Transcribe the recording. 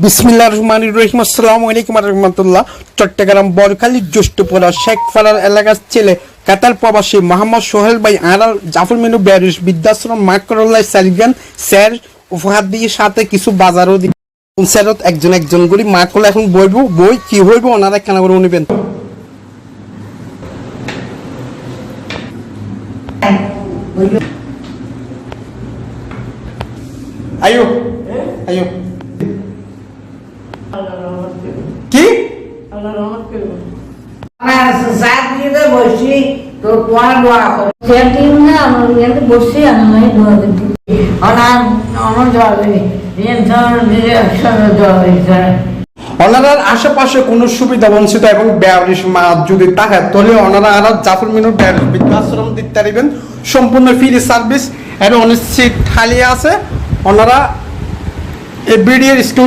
বিসমিল্লাহির রহমানির রহিম। আসসালামু আলাইকুম ওয়া রাহমাতুল্লাহ। চট্টগ্রাম বরখালী জ্যেষ্ঠপুরা শেখপাড়ার এলাকার ছেলে কাতার প্রবাসী মোহাম্মদ সোহেল ভাই আড়াল জাফর মেনু ব্যারিস বৃদ্ধাশ্রম মাকরুল্লাহ সালগান স্যার উপহার দিয়ে সাথে কিছু বাজারও দিয়ে স্যারত একজন করে মাকরুল এখন বই কি হইব ওনারা কেন করে নিবেন। আয়ো আয়ো কি বসি তো তোমার দোয়া করে সেদিন না আমার বসি আমি দোয়া দিই আমার দোয়া করি ওনারার আশেপাশে কোনো সুবিধা বঞ্চিত এবং ব্যারিস মা যদি থাকে তাহলে ওনারা আর জাফর মেনু ব্যারিস বৃদ্ধাশ্রম দিতে পারবেন সম্পূর্ণ ফ্রি সার্ভিস এবং অনেক সিট খালি আছে। ওনারা এই ভিডিওর